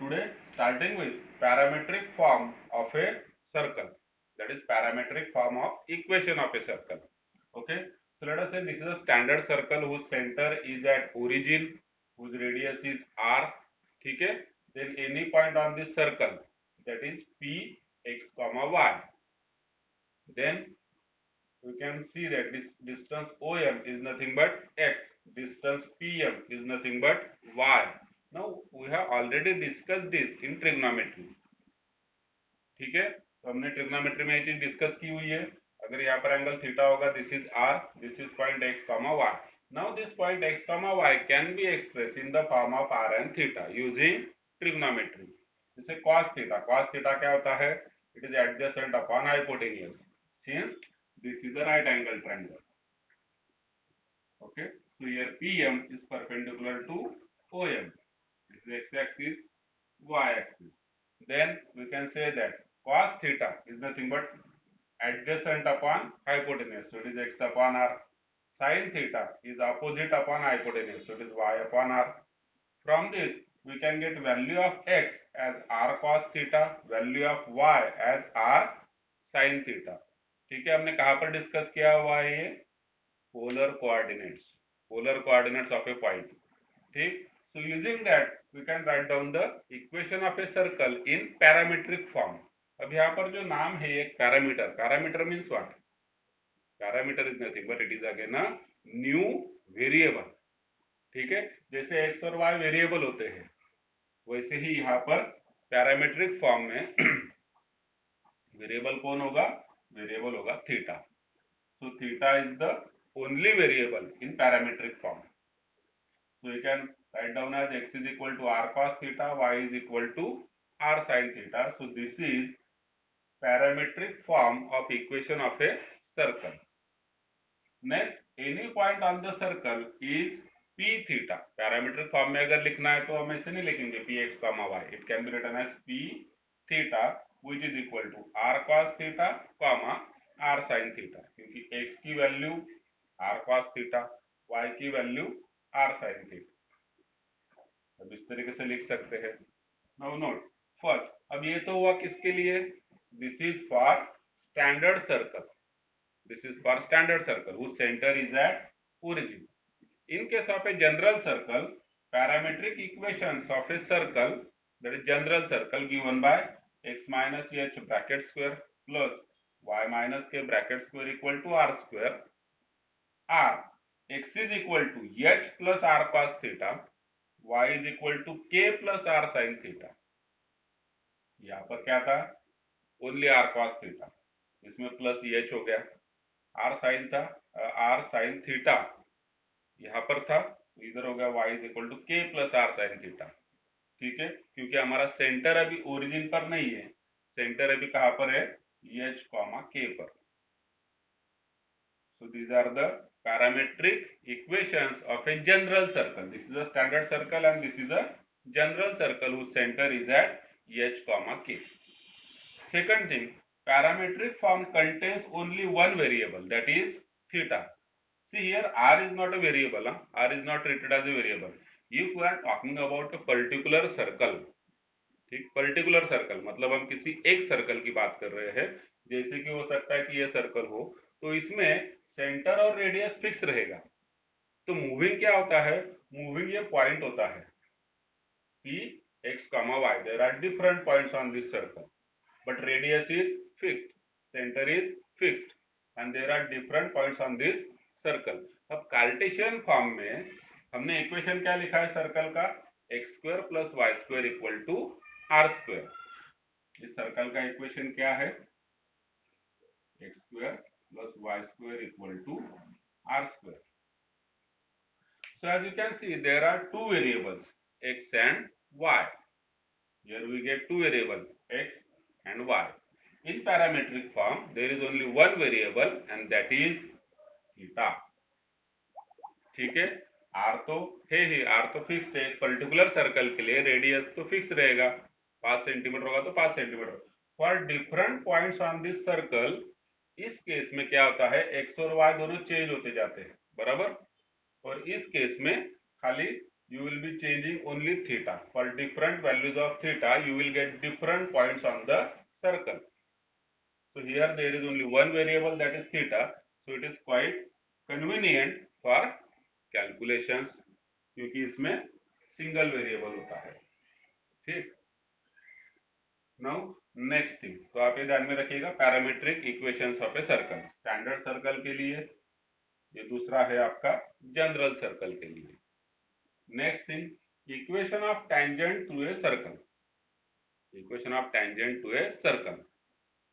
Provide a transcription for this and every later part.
today starting with parametric form of a circle, that is parametric form of equation of a circle. Okay, so let us say this is a standard circle whose center is at origin, whose radius is r. ठीक है, then any point on this circle, that is p x comma y, then we can see that this distance OM is nothing but x, distance PM is nothing but y. Now we have already discussed this in trigonometry. ठीक है, तो हमने trigonometry में ये चीज discuss की हुई है. अगर यहाँ पर एंगल थीटा होगा, this is r, this is point x comma y. Now this point x comma y can be express in the form of r and theta using trigonometry. जैसे cos थीटा, cos थीटा क्या होता है? It is adjacent upon hypotenuse since this is a right angle triangle. Okay, so here PM is perpendicular to OM. This is x-axis, y-axis. Then we can say that cos theta is nothing but adjacent upon hypotenuse, so it is x upon r. Sin theta is opposite upon hypotenuse, so it is y upon r. From this we can get value of x as r cos theta, value of y as r sin theta. ठीक है, हमने कहां पर discuss किया हुआ है? ये polar coordinates of a point. ठीक, so using that we can write down the equation of a circle in parametric form. अब यहाँ पर जो नाम है एक parameter means what? Parameter is nothing but it is again a new variable. ठीक है, जैसे x और y वेरिएबल होते हैं, वैसे ही यहाँ पर पैरामेट्रिक फॉर्म में वेरिएबल कौन होगा? वेरिएबल होगा theta. So theta is the only variable in parametric form. So we can write down as x is equal to r cos theta, y is equal to r sin theta. So this is parametric form of equation of a circle. Next, any point on the circle is p theta. Parametric form में अगर लिखना है तो हम ऐसे नहीं लिखेंगे p x comma y. It can be written as p theta, which is equal to r cos theta comma r sin theta, क्योंकि x की value r cos theta, y की वैल्यू r sin theta. अब इस तरीके से लिख सकते हैं. नाउ नोट फर्स्ट, अब ये तो हुआ किसके लिए? This is for standard circle. This is for standard circle whose center is at origin. In case of a general circle, parametric equations of a circle, that is general circle, given by x minus h bracket square plus y minus k bracket square equal to r square, r x is equal to h plus r cos theta, y is equal to k plus r sin theta. यहाँ पर क्या था? Only r cos theta, इसमें plus h हो गया. Are sign था, are sine theta यहाँ पर था, इधर हो गया y इज इक्वल टू के प्लस आर साइन थीटा. ठीक है, क्योंकि हमारा सेंटर अभी ओरिजिन पर नहीं है, सेंटर अभी कहां पर है? एच कॉमा के पर. So these are the parametric equations of a general circle. This is a standard circle and this is a general circle whose centre is at h comma k. Second thing, parametric form contains only one variable, that is theta. See here, r is not a variable. R is not treated as a variable. If we are talking about a particular circle, ठीक, particular circle मतलब हम किसी एक circle की बात कर रहे हैं, जैसे कि हो सकता है कि ये सर्कल हो, तो इसमें सेंटर और रेडियस फिक्स रहेगा. तो मूविंग क्या होता है? मूविंग ये पॉइंट होता है p x comma y. There are different points on this circle, but radius is fixed, center is fixed, and there are different points on this circle. अब Cartesian form में हमने equation क्या लिखा है circle का? X square plus y square equal to r square. इस circle का equation क्या है? X square plus y square equal to r square. So as you can see, there are two variables, x and y. Here we get two variables, x and y. In parametric form, there is only one variable and that is theta. ठीक है, r तो है ही, r तो fix है. Particular circle के लिए radius तो fix रहेगा, 5 सेंटीमीटर होगा तो 5 centimetre. For different points on this circle, इस केस में क्या होता है? x और y दोनों चेंज होते जाते हैं, बराबर. और इस केस में खाली you will be changing only theta. For different values of theta, you will get different points on the circle. So here there is only one variable, that is theta. So it is quite convenient for calculations, क्योंकि इसमें single variable होता है. ठीक. Now next thing, तो आप ये ध्यान में रखिएगा, parametric equations of a circle. Standard circle के लिए, ये दूसरा है आपका जनरल सर्कल के लिए. Next thing, equation of tangent to a circle. Equation of tangent to a circle.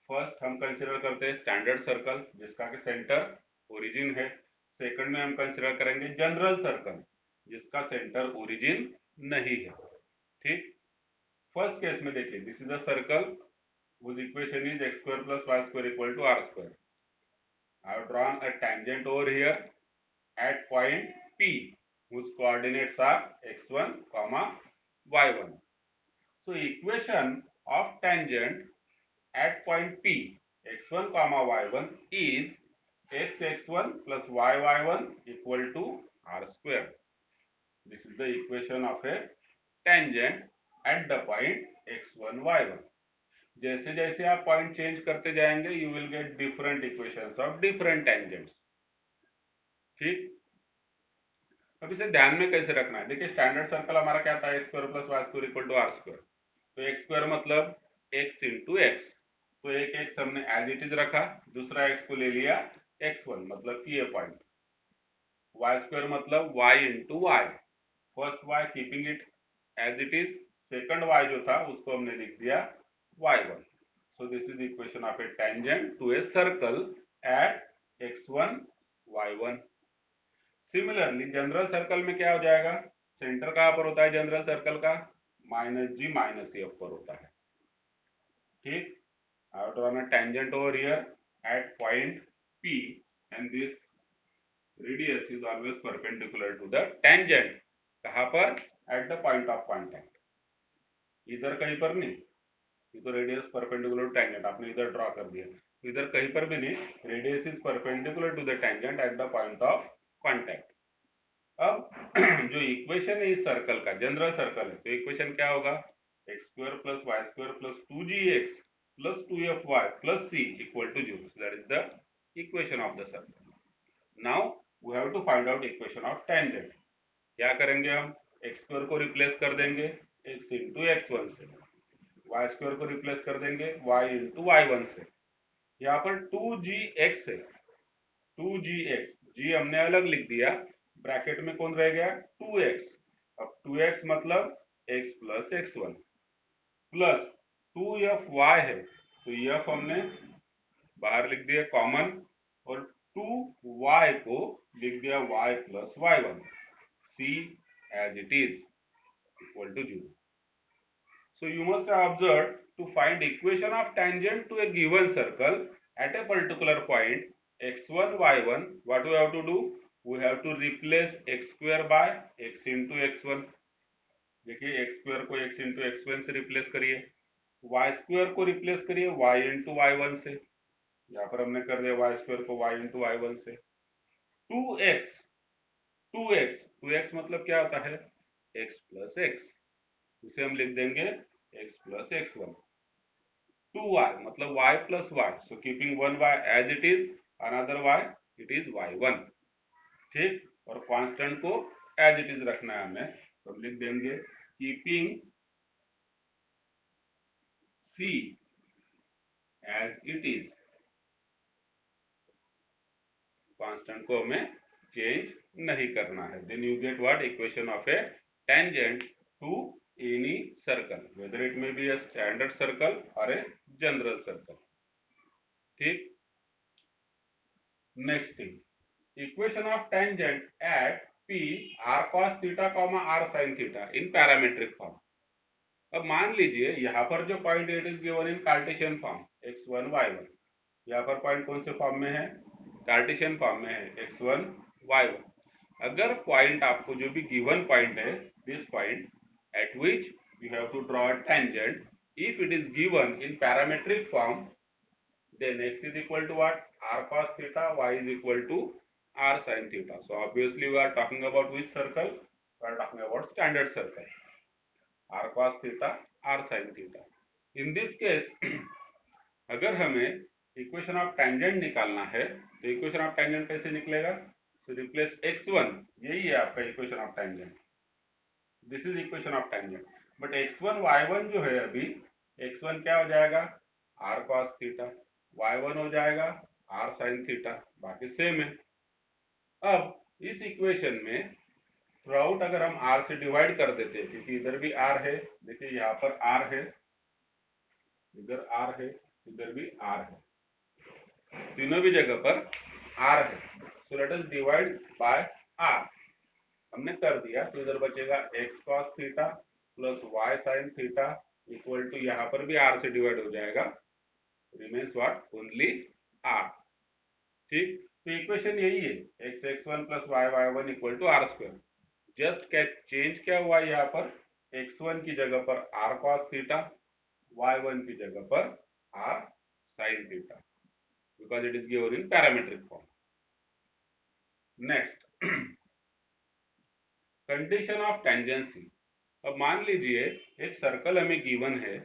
First हम कंसीडर करते हैं स्टैंडर्ड सर्कल, जिसका के सेंटर ओरिजिन है. सेकंड में हम कंसीडर करेंगे जनरल सर्कल, जिसका सेंटर ओरिजिन नहीं है. ठीक. फर्स्ट केस में देखिए, this is a circle whose equation is x square plus y square equal to r square. I have drawn a tangent over here at point P, whose coordinates are x1, y1. So equation of tangent at point P, x1, y1 is x1 plus y1 equal to r square. This is the equation of a tangent at the point x1, y1. जैसे जैसे आप point change करते जाएंगे, you will get different equations of different tangents. ठीक. अब इसे ध्यान में कैसे रखना है, देखिए स्टैंडर्ड सर्कल हमारा क्या था, x square plus y square equal to r square. तो एक्स स्क्वायर मतलब एक्स इंटू एक्स, तो एक एक्स हमने एज इट इज रखा, दूसरा एक्स को ले लिया x1 मतलब कि ये पॉइंट. वाई स्क्वायर मतलब y into y, first y keeping it as it is, second y जो था उसको हमने लिख दिया y1. So this is the equation of a tangent to a circle at x1, y1. Similarly, general circle में क्या हो जाएगा, सेंटर कहां पर होता है जनरल सर्कल का, माइनस जी माइनस एफ पर होता है. ठीक. I have drawn a tangent over here at point P, and this radius is always perpendicular to the tangent. कहां पर, at the point of contact. इधर कहीं पर नहीं, ये तो रेडियस परपेंडिकुलर टू टेंजेंट आपने इधर ड्रॉ कर दिया, इधर कहीं पर भी नहीं, radius is perpendicular to the tangent at the point of contact. अब जो इक्वेशन है इस सर्कल का, जनरल सर्कल है, तो इक्वेशन क्या होगा, x square plus y square plus 2gx plus 2fy plus c equal to 0. That is the equation of the circle. Now we have to find out equation of tangent. क्या करेंगे हम, x square को replace कर देंगे x into x1 से, Y square को replace कर देंगे y इंटू y1 से. यहाँ पर 2gx है, 2gx, g हमने अलग लिख दिया, ब्रैकेट में कौन रह गया 2x. अब 2x मतलब x plus x1 plus 2fy है, तो f हमने बाहर लिख दिया कॉमन, और 2y को लिख दिया y plus y1, c as it is equal to 0. So you must have observed, to find equation of tangent to a given circle at a particular point x1, y1, what we have to do, we have to replace x square by x into x1. देखिए x square को x into x1 से replace करिए, y square को replace करिए y into y1 से. यहाँ पर हमने कर दिया y square को y into y1 से. 2x 2x 2x मतलब क्या होता है, x plus x, इसे हम लिख देंगे x plus x1. 2y मतलब y plus y, so keeping one y as it is, another y, it is y1. ठीक. और कांस्टेंट को as it is रखना है हमें, तो हम लिख देंगे keeping c as it is. Constant को हमें चेंज नहीं करना है. then you get what, equation of a tangent to any circle, whether it may be a standard circle or a general circle. ठीक. next thing, equation of tangent at p r cos theta comma r sin theta in parametric form. अब मान लीजिए यहाँ पर जो point it is given in Cartesian form x1 y1, यहाँ पर point कौन से फॉर्म में है, कार्टेशियन फॉर्म में है x1 y1. अगर पॉइंट आपको जो भी गिवन पॉइंट है, this point at which you have to draw a tangent, if it is given in parametric form, then x is equal to what, r cos theta, y is equal to r sin theta. So obviously we are talking about which circle, we are talking about standard circle, r cos theta, r sin theta. In this case अगर हमें equation of tangent निकालना है तो equation of tangent कैसे निकलेगा? तो replace x1, यही है आपका equation of tangent, this is equation of tangent. But x1 y1 जो है अभी, x1 क्या हो जाएगा? r cos थीटा, y1 हो जाएगा r sin थीटा, बाकी सेम है. अब इस इक्वेशन में थ्रू आउट अगर हम r से डिवाइड कर देते हैं, क्योंकि इधर भी r है, देखिए यहाँ पर r है, इधर r है, इधर भी r है, तीनों भी जगह पर r है. So let us divide by r. हमने कर दिया तो इधर बचेगा x cos theta plus y sin theta equal to, यहाँ पर भी r से डिवाइड हो जाएगा, रिमेन्स व्हाट? Only r. ठीक, तो इक्वेशन यही है, x1 plus y1 equal to r square. Just क्या चेंज क्या हुआ यहाँ पर? x1 की जगह पर r cos थीटा, y1 की जगह पर r sin theta, because it is given in parametric form. Next, condition of tangency. अब मान लीजिए एक सर्कल हमें गिवन है,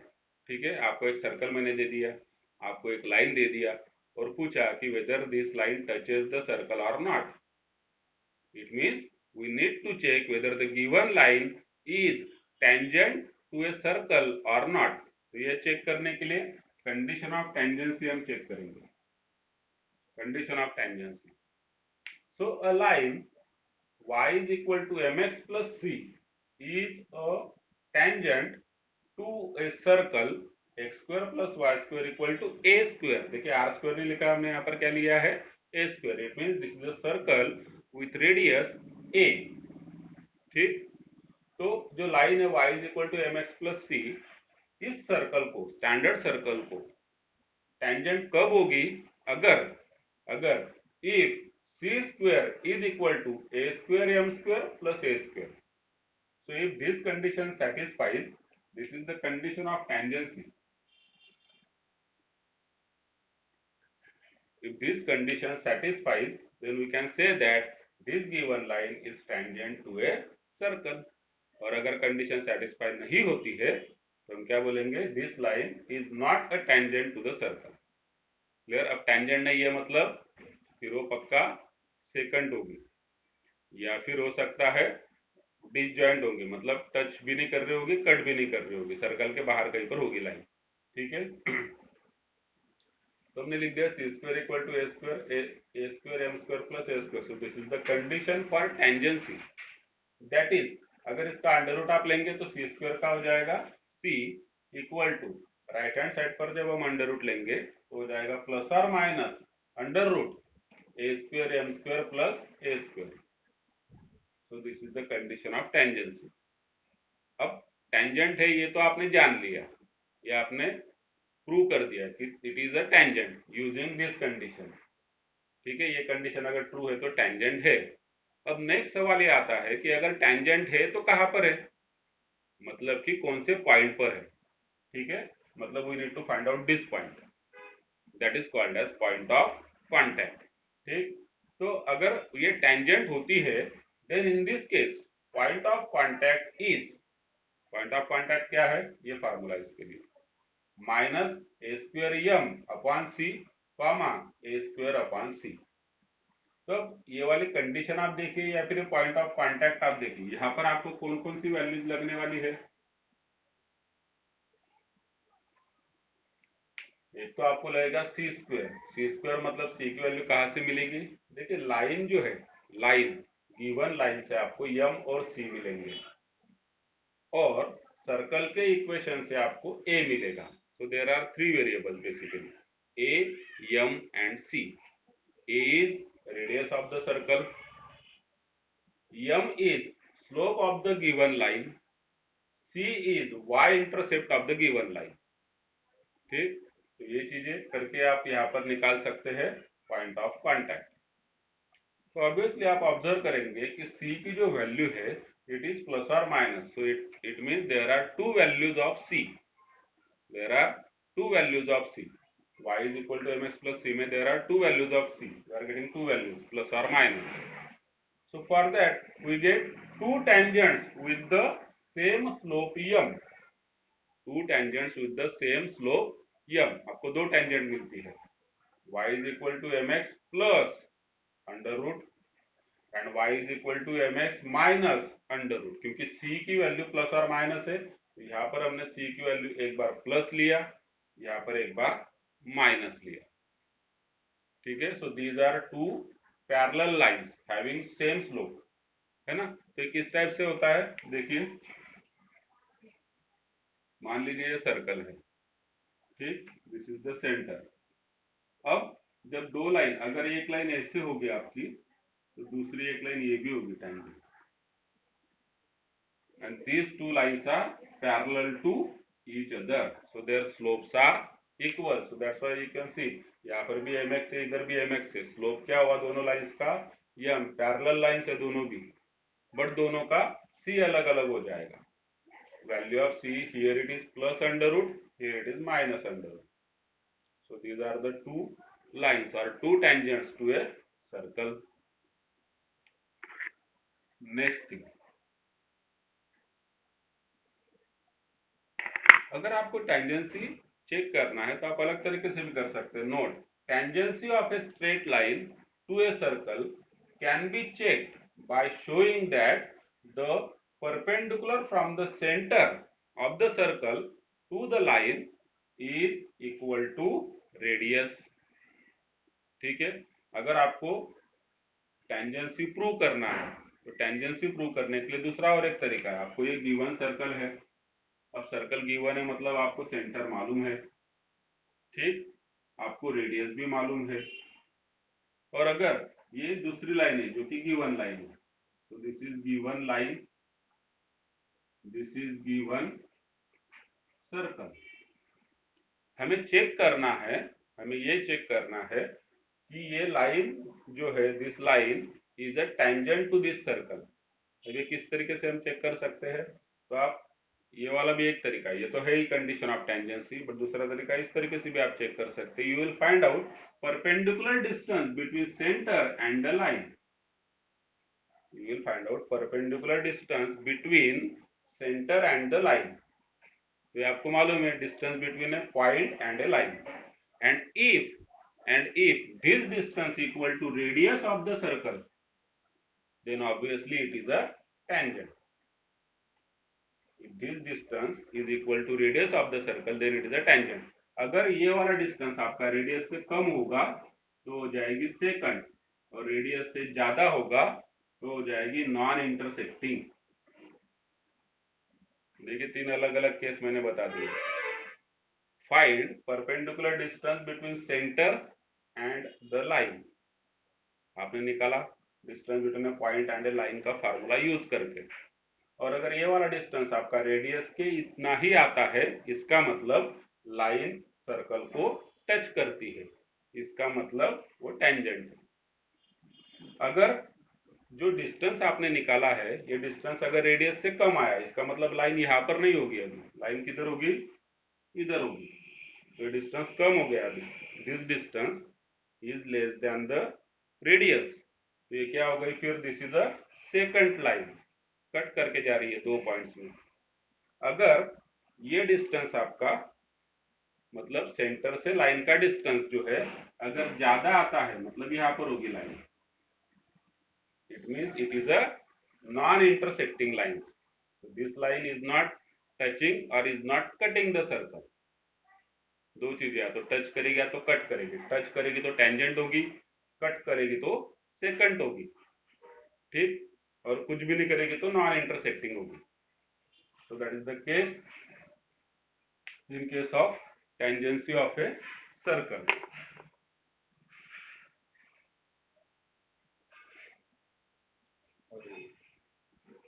ठीक है, आपको एक सर्कल मैंने दे दिया, आपको एक लाइन दे दिया और पूछा कि whether this line touches the circle or not. It means we need to check whether the given line is tangent to a circle or not. तो ये चेक करने के लिए कंडीशन ऑफ टेंजेंसी हम चेक करेंगे. Condition of tangency. So a line y is equal to mx plus c is a tangent to a circle x square plus y square equal to a square. देखिए r square नहीं लिखा हमने, यहाँ पर क्या लिया है? a square. It means this is a circle with radius a. ठीक, तो जो लाइन है y is equal to mx plus c, इस सर्कल को, स्टैंडर्ड सर्कल को टेंजेंट कब होगी? अगर if c square is equal to a square m square plus a square. So if this condition satisfies, this is the condition of tangency. If this condition satisfies, then we can say that this given line is tangent to a circle. और अगर condition satisfy नहीं होती है तो हम क्या बोलेंगे? This line is not a tangent to the circle. Clear? अब टेंजेंट नहीं है मतलब फिर वो पक्का सेकंड होगी, या फिर हो सकता है डिसजॉइंट होंगे, मतलब टच भी नहीं कर रही होगी, कट भी नहीं कर रही होगी, सर्कल के बाहर कहीं पर होगी लाइन. ठीक है, तो हमने लिख दिया c square equal to a square m square plus a square. So this is the condition for tangency. That is, अगर इसका अंडर रूट आप लेंगे तो सी स्क्वायर का हो जाएगा c equal to, right hand side पर जब हम अंडर रूट लेंगे तो हो जाएगा प्लस और minus under root a square m square plus a square. So this is the condition of tangency. अब टेंजेंट है ये तो आपने जान लिया, ये आपने प्रूव कर दिया कि it is a tangent using this condition. ठीक है, ये कंडीशन अगर ट्रू है तो टेंजेंट है. अब नेक्स्ट सवाल ये आता है कि अगर टेंजेंट है तो कहां पर है, मतलब कि कौन से पॉइंट पर है. ठीक है, मतलब we need to find out this point, that is called as point of contact. ठीक, तो अगर ये टेंजेंट होती है then in this case point of contact is, point of contact क्या है, ये फार्मूला इसके लिए, minus a square m upon c comma a square upon c. तो ये वाली कंडीशन आप देखिए या फिर पॉइंट ऑफ कांटेक्ट आप देखिए, यहाँ पर आपको कौन कौन सी वैल्यूज लगने वाली है. एक तो आपको लगेगा सी स्क्वायर मतलब सी की वैल्यू कहाँ से मिलेगी? देखिए लाइन जो है, लाइन गिवन लाइन से आपको एम और सी मिलेंगे और सर्कल के इक्वेशन से आपको ए मिलेगा. So there are three variables basically, a m and c. A is radius of the circle, m is slope of the given line, c is y-intercept of the given line. ठीक, तो ये चीजें करके आप यहाँ पर निकाल सकते हैं पॉइंट ऑफ कांटेक्ट. तो ऑब्वियसली आप ऑब्जर्व करेंगे कि c की जो वैल्यू है इट इज प्लस और minus. So it means there are two values of c, there are two values of c. y is equal to mx plus c में there are two values of c, we are getting two values plus or minus. So for that we get two tangents with the same slope m, two tangents with the same slope m, आपको दो tangent मिलती है, y is equal to mx plus under root and y is equal to mx minus under root, क्योंकि c की value plus और minus है, तो यहाँ पर हमने c की वैल्यू एक बार प्लस लिया, यहाँ पर एक बार माइनस लिया, ठीक है। So these are two parallel lines having same slope, है ना। तो किस टाइप से होता है, देखिए मान लीजिए ये सर्कल है, ठीक, दिस इज द सेंटर। अब जब दो लाइन, अगर एक लाइन ऐसे होगी आपकी, तो दूसरी एक लाइन ये भी होगी tangent, and these two lines are parallel to each other, so their slopes are equal, so that's why you can see यहाँ पर भी mx है, इधर भी mx है, स्लोप क्या हुआ दोनों लाइंस का, ये पैरेलल लाइंस है दोनों भी, बट दोनों का c अलग अलग हो जाएगा, value of c here it is plus under root, here it is minus under root, so these are the two lines or two tangents to a circle. Next thing, अगर आपको tangency check करना है तो आप अलग तरीके से भी कर सकते हैं। Note, tangency of a straight line to a circle can be checked by showing that the perpendicular from the centre of the circle to the line is equal to radius, ठीक है। अगर आपको टेंजेंसी प्रूव करना है तो tangency prove करने के लिए दूसरा और एक तरीका है, आपको ये गिवन सर्कल है, अब सर्कल गिवन है मतलब आपको सेंटर मालूम है, ठीक, आपको रेडियस भी मालूम है, और अगर ये दूसरी लाइन है जो कि गिवन लाइन है, तो this is given line, this is given circle, हमें चेक करना है, हमें ये चेक करना है कि ये लाइन जो है, this line is a tangent to this circle. अब ये किस तरीके से हम चेक कर सकते हैं, तो आप, ये वाला भी एक तरीका है, ये तो है ही कंडीशन ऑफ टेंजेंसी, बट दूसरा तरीका इस तरीके से भी आप चेक कर सकते हैं। You will find out perpendicular distance between centre and the line, you will find out perpendicular distance between center and the line, तो ये आपको मालूम है distance between A point and A line, and if this distance equal to radius of the circle, then obviously it is a tangent. If this distance is equal to radius of the circle, then it is a tangent. अगर ये वाला distance आपका radius से कम होगा तो हो जाएगी second, और रेडियस से ज्यादा होगा तो हो जाएगी नॉन इंटरसेक्टिंग। देखिए तीन अलग अलग केस मैंने बता दिए। Find perpendicular distance between centre and the line, आपने निकाला distance between A point and A line का फार्मूला यूज करके, और अगर ये वाला डिस्टेंस आपका रेडियस के इतना ही आता है, इसका मतलब लाइन सर्कल को टच करती है, इसका मतलब वो टेंजेंट है। अगर जो डिस्टेंस आपने निकाला है, ये डिस्टेंस अगर रेडियस से कम आया, इसका मतलब लाइन यहाँ पर नहीं होगी, अभी लाइन किधर होगी, इधर होगी, तो डिस्टेंस कम हो गया, this distance is less than the radius, तो ये क्या हो गई फिर, this is a second line, cut करके जा रही है दो पॉइंट्स में। अगर ये डिस्टेंस आपका मतलब सेंटर से लाइन का डिस्टेंस जो है अगर ज्यादा आता है, मतलब यहाँ पर होगी line, it means it is a non-intersecting lines, so this line is not touching or is not cutting the circle। दो चीजें, या तो टच करेगी या तो कट करेगी, टच करेगी तो टेंजेंट होगी, कट करेगी तो सेकंड होगी, ठीक, और कुछ भी नहीं करेगी तो नॉन इंटरसेक्टिंग होगी। so that is the case in case of tangency of a circle।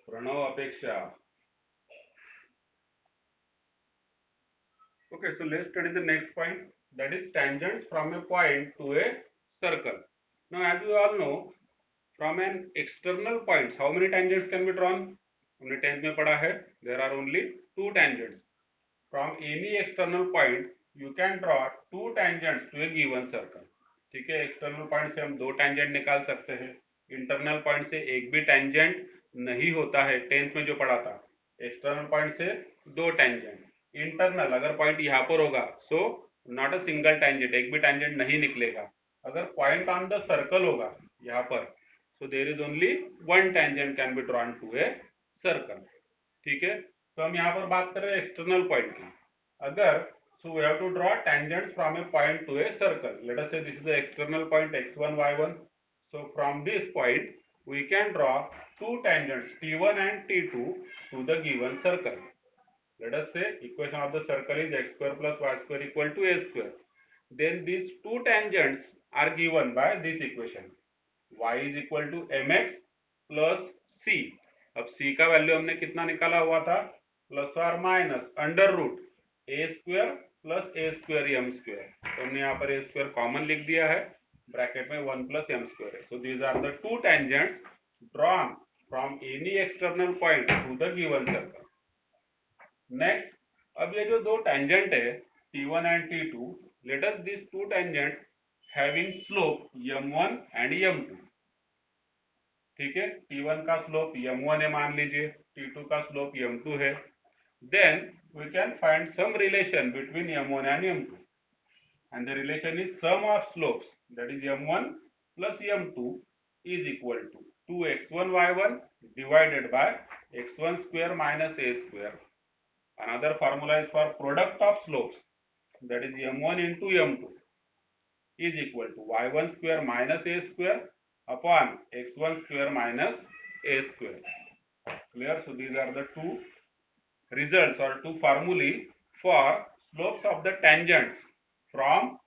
Pranav Apeksha, okay, so let's study the next point, that is tangents from a point to a circle। now as you all know, from an external point how many tangents can be drawn, हमने 10th में पढ़ा है, there are only two tangents, from any external point you can draw two tangents to a given circle, ठीक है। External point से हम दो tangent निकाल सकते हैं, इंटरनल पॉइंट से एक भी टेंजेंट नहीं होता है, 10th में जो पढ़ा था, एक्सटर्नल पॉइंट से दो टेंजेंट, इंटरनल अगर पॉइंट यहाँ पर होगा so not a single tangent, एक भी टेंजेंट नहीं निकलेगा। अगर पॉइंट ऑन द सर्कल होगा यहाँ पर, so there is only one tangent can be drawn to a circle. ठीक है, तो हम यहाँ पर बात कर रहे हैं एक्सटर्नल पॉइंट की। अगर so we have to draw tangents from a point to a circle. Let us say this is the external point x1 y1. So from this point we can draw two tangents t1 and t2 to the given circle. Let us say equation of the circle is x square plus y square equal to a square. Then these two tangents are given by this equation. Y is equal to mx plus c. अब c का value हमने कितना निकाला हुआ था, plus और minus under root a square plus a square m square. तो हमने यहाँ पर ए स्क्वायर कॉमन लिख दिया है, ब्रैकेट में 1 प्लस एम स्क्वायर है। So these are the two tangents drawn from any external point to the given circle. Next, अब ये जो दो टेंजेंट है T1 and T2, let us this two tangent having slope m1 and m2। ठीक है, T1 का slope m1 है मान लीजिए, T2 का स्लोप m2 है। Then we can find some relation between m1 and m2, and the relation is sum of slopes, that is m1 plus m2 is equal to 2x1 y1 divided by x1 square minus a square. Another formula is for product of slopes, that is m1 into m2 is equal to y1 square minus a square upon x1 square minus a square. Clear? So these are the two results or two formulae for slopes of the tangents from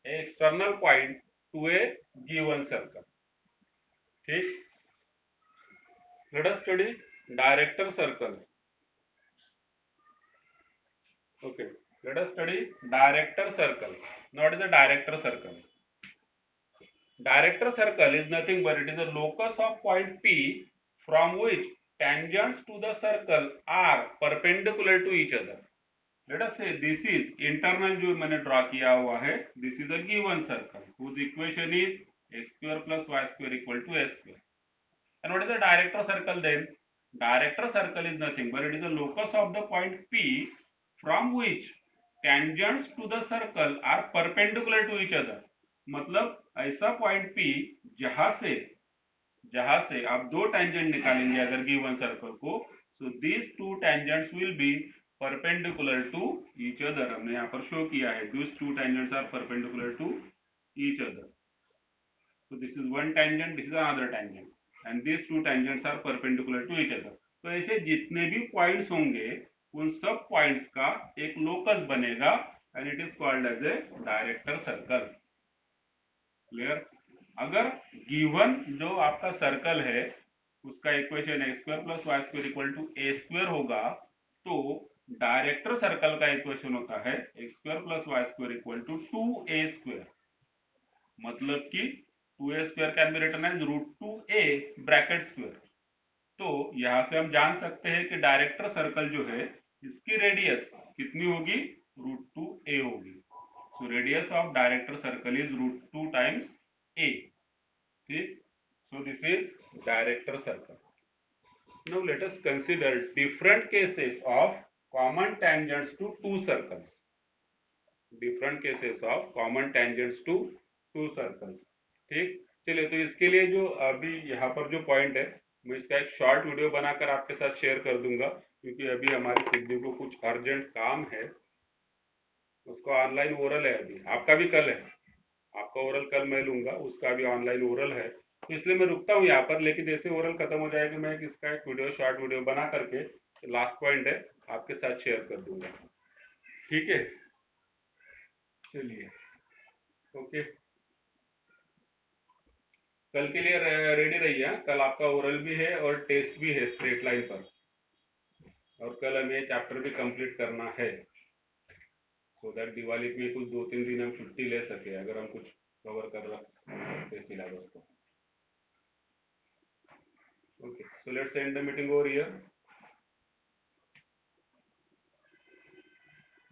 a external point to a given circle. ठीक, let us study director circle. Okay, let us study director circle. What is a director circle? Director circle is nothing but it is a locus of point P from which tangents to the circle are perpendicular to each other. Let us say this is internal जो मैंने draw किया हुआ है, this is a given circle whose equation is x square plus y square equal to a square. And what is the director circle then? Director circle is nothing but it is a locus of the point P from which tangents to the circle are perpendicular to each other. मतलब ऐसा point P जहां से आप दो tangent निकालेंगे अगर given circle को, so these two tangents will be perpendicular to each other. हमने यहाँ पर शो किया है, these two tangents are perpendicular to each other. So this is one tangent, this is another tangent, and these two tangents are perpendicular to each other. तो ऐसे जितने भी points होंगे उन सब पॉइंट्स का एक लोकस बनेगा and it is called as a director circle. Clear? अगर गिवन जो आपका सर्कल है उसका equation x square plus y square equal to a square होगा, तो डायरेक्टर सर्कल का इक्वेशन होता है x square plus y square equal to 2a square. मतलब कि 2a square can be written as root 2a bracket square. तो यहां से हम जान सकते हैं कि डायरेक्टर सर्कल जो है इसकी रेडियस कितनी होगी, रूट 2a होगी। So radius of director circle is root 2 times a। ठीक, so this is director circle. Now let us consider different cases of common tangents to two circles. Different cases of common tangents to two circles. ठीक, चलिए, तो इसके लिए जो अभी यहाँ पर जो पॉइंट है मैं इसका एक शॉर्ट वीडियो बनाकर आपके साथ शेयर कर दूंगा, क्योंकि अभी हमारे सिद्धू को कुछ अर्जेंट काम है, उसको ऑनलाइन ओरल है, अभी आपका भी कल है, आपका ओरल कल मैं लूंगा, उसका भी ऑनलाइन ओरल है, तो इसलिए मैं रुकता हूँ यहाँ पर। लेकिन जैसे ओरल खत्म हो जाएगा मैं इसका एक वीडियो शॉर्ट वीडियो बना करके लास्ट पॉइंट है आपके साथ शेयर कर दूंगा। ठीक है, चलिए, ओके, कल के लिए रेडी रहिए। कल आपका ओरल भी है और टेस्ट भी है स्ट्रेट लाइन पर, और कल हमें चैप्टर भी कंप्लीट करना है, सो दैट दिवाली में कुछ 2-3 दिन हम छुट्टी ले सके अगर हम कुछ कवर कर सकते सिलेबस को। Okay, so let's end the meeting over here.